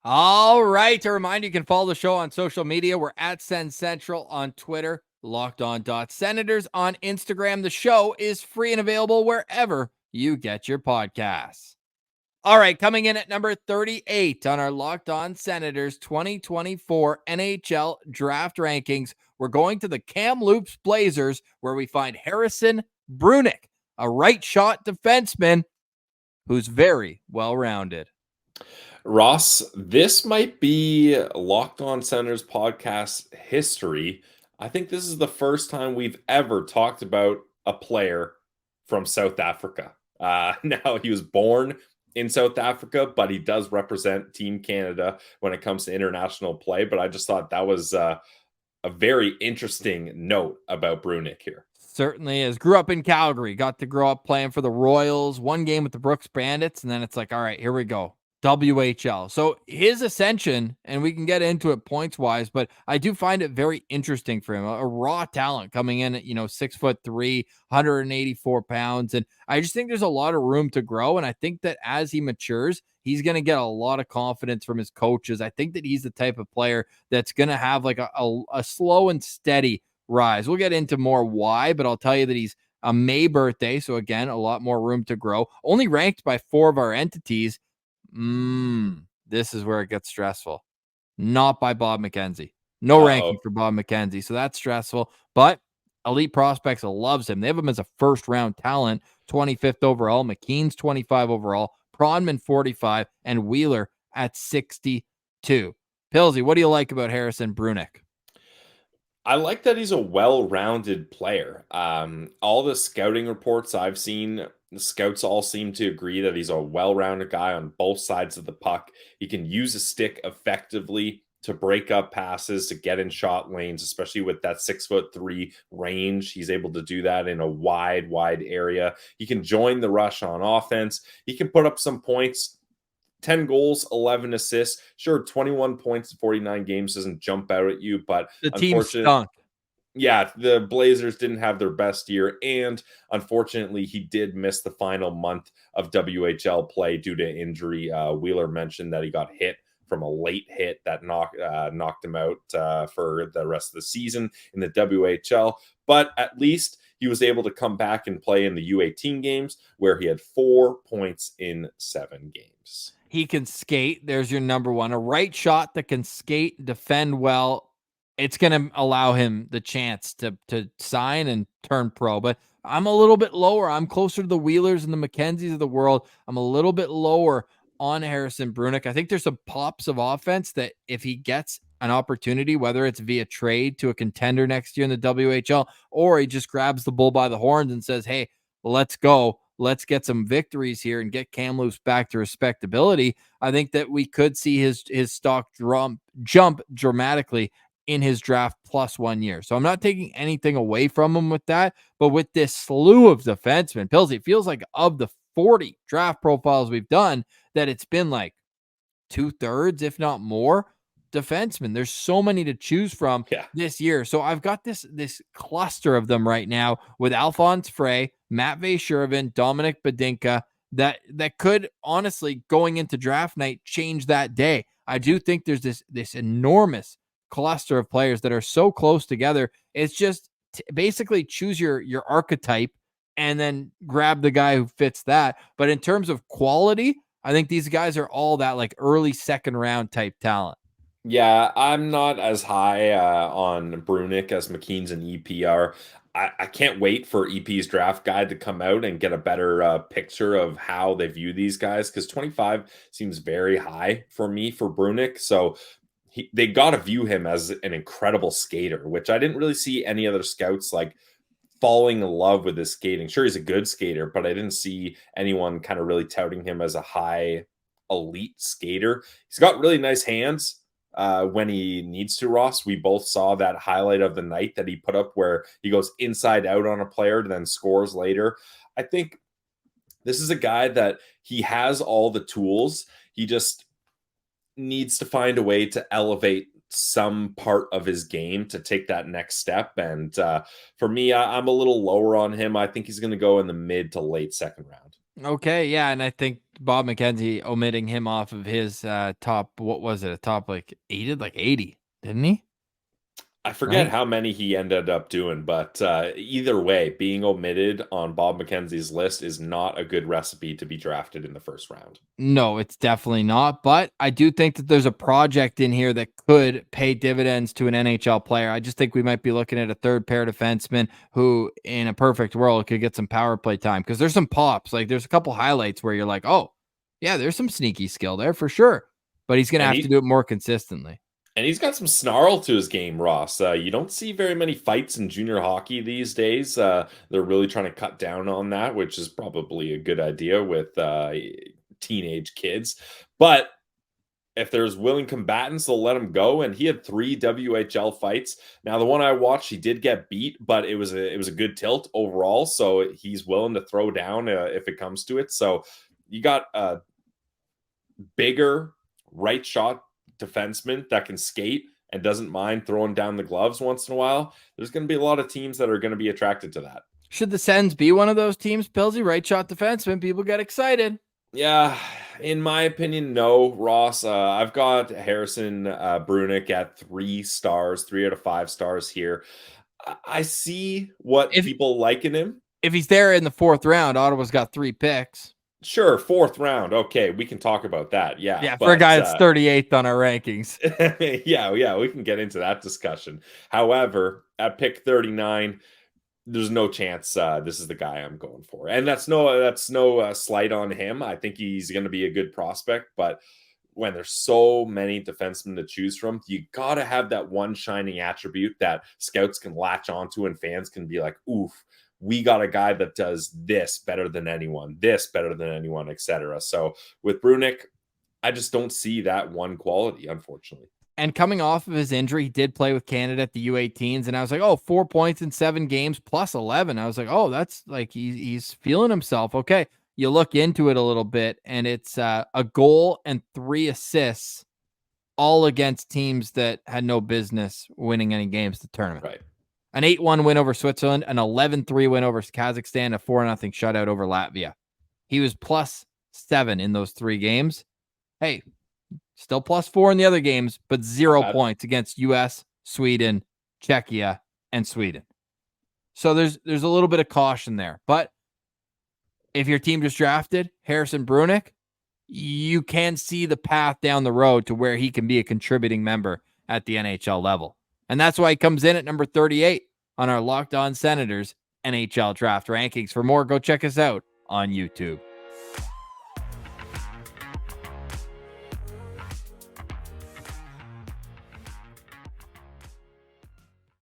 All right. To remind you, you can follow the show on social media. We're at Sens Central on Twitter, Locked On Senators on Instagram. The show is free and available wherever you get your podcasts. All right, coming in at number 38 on our Locked On Senators 2024 NHL Draft Rankings, we're going to the Kamloops Blazers, where we find Harrison Brunicke, a right shot defenseman who's very well-rounded. Ross, this might be Locked On Senators podcast history. I think this is the first time we've ever talked about a player from South Africa. Now, he was born in South Africa, but he does represent Team Canada when it comes to international play. But I just thought that was a very interesting note about Brunicke here. Certainly is. Grew up in Calgary, got to grow up playing for the Royals, one game with the Brooks Bandits, and then it's like, all right, here we go. WHL. So his ascension, and we can get into it points wise, but I do find it very interesting for him. A raw talent coming in at 6'3", 184 pounds. And I just think there's a lot of room to grow. And I think that as he matures, he's going to get a lot of confidence from his coaches. I think that he's the type of player that's going to have like a slow and steady rise. We'll get into more why, but I'll tell you that he's a May birthday. So again, a lot more room to grow. Only ranked by 4 of our entities. This is where it gets stressful. Not by Bob McKenzie. No ranking for Bob McKenzie. So that's stressful. But Elite Prospects loves him. They have him as a first-round talent, 25th overall. McKean's 25 overall. Pronman 45. And Wheeler at 62. Pilsy, what do you like about Harrison Brunicke? I like that he's a well-rounded player. All the scouting reports I've seen, the scouts all seem to agree that he's a well-rounded guy on both sides of the puck. He can use a stick effectively to break up passes, to get in shot lanes, especially with that 6'3" range. He's able to do that in a wide area. He can join the rush on offense. He can put up some points. 10 goals, 11 assists. Sure, 21 points in 49 games doesn't jump out at you, but the team stunk. Yeah, the Blazers didn't have their best year, and unfortunately, he did miss the final month of WHL play due to injury. Wheeler mentioned that he got hit from a late hit that knocked him out for the rest of the season in the WHL, but at least he was able to come back and play in the U18 games, where he had 4 points in 7 games. He can skate. There's your number one. A right shot that can skate, defend well. It's going to allow him the chance to sign and turn pro. But I'm a little bit lower. I'm closer to the Wheelers and the McKenzies of the world. I'm a little bit lower on Harrison Brunicke. I think there's some pops of offense that if he gets an opportunity, whether it's via trade to a contender next year in the WHL, or he just grabs the bull by the horns and says, hey, let's go. Let's get some victories here and get Kamloops back to respectability. I think that we could see his stock jump dramatically in his draft plus 1 year. So I'm not taking anything away from him with that, but with this slew of defensemen, Pilsy, it feels like of the 40 draft profiles we've done, that it's been like 2/3, if not more, defensemen. There's so many to choose from this year. So I've got this cluster of them right now with Alphonse Frey, Matt Shervin, Dominic Badinka, that could honestly, going into draft night, change that day. I do think there's this enormous cluster of players that are so close together. It's just basically choose your archetype and then grab the guy who fits that. But in terms of quality, I think these guys are all that like early second round type talent. Yeah, I'm not as high on Brunicke as McKean's and EP are. I can't wait for EP's draft guide to come out and get a better picture of how they view these guys, because 25 seems very high for me for Brunicke. So they got to view him as an incredible skater, which I didn't really see any other scouts like falling in love with his skating. Sure, he's a good skater, but I didn't see anyone kind of really touting him as a high elite skater. He's got really nice hands when he needs to, Ross. We both saw that highlight of the night that he put up where he goes inside out on a player, then scores later. I think this is a guy that he has all the tools. He just needs to find a way to elevate some part of his game to take that next step. And for me, I'm a little lower on him. I think he's going to go in the mid to late second round. Okay, yeah, and I think Bob McKenzie omitting him off of his top, what was it? A top like 80, didn't he? I forget Right? how many he ended up doing, but either way, being omitted on Bob McKenzie's list is not a good recipe to be drafted in the first round. No, it's definitely not. But I do think that there's a project in here that could pay dividends to an NHL player. I just think we might be looking at a third pair defenseman who, in a perfect world, could get some power play time because there's some pops. Like there's a couple highlights where you're like, oh, yeah, there's some sneaky skill there for sure. But he's going to And have to he do it more consistently. and he's got some snarl to his game, Ross. You don't see very many fights in junior hockey these days. They're really trying to cut down on that, which is probably a good idea with teenage kids. But if there's willing combatants, they'll let him go. And he had 3 WHL fights. Now, the one I watched, he did get beat, but it was a good tilt overall. So he's willing to throw down if it comes to it. So you got a bigger right shot defenseman that can skate and doesn't mind throwing down the gloves once in a while. There's going to be a lot of teams that are going to be attracted to that. Should the Sens be one of those teams, Pilsy? Right shot defenseman, people get excited. Yeah, in my opinion, no, Ross. I've got Harrison Brunicke at 3 stars, 3 out of 5 stars here. I see what If people like in him. if he's there in the fourth round, Ottawa's got 3 picks. Sure, 4th round. Okay, we can talk about that. Yeah, Yeah, for a but guy that's 38th on our rankings. yeah, we can get into that discussion. However, at pick 39, there's no chance this is the guy I'm going for. And that's no slight on him. I think he's going to be a good prospect, but when there's so many defensemen to choose from, you got to have that one shining attribute that scouts can latch onto and fans can be like, oof, we got a guy that does this better than anyone, etc. So with Brunicke, I just don't see that one quality, unfortunately. And coming off of his injury, he did play with Canada at the U18s. And I was like, oh, 4 points in 7 games plus 11. I was like, oh, that's like he's feeling himself. Okay. You look into it a little bit, and it's a goal and 3 assists, all against teams that had no business winning any games the tournament. Right. An 8-1 win over Switzerland, an 11-3 win over Kazakhstan, a 4-0 shutout over Latvia. He was +7 in those 3 games. Hey, still +4 in the other games, but 0 points against US, Sweden, Czechia, and Sweden. So there's a little bit of caution there. But if your team just drafted Harrison Brunicke, you can see the path down the road to where he can be a contributing member at the NHL level. And that's why he comes in at number 38 on our Locked On Senators NHL draft rankings. For more, go check us out on YouTube.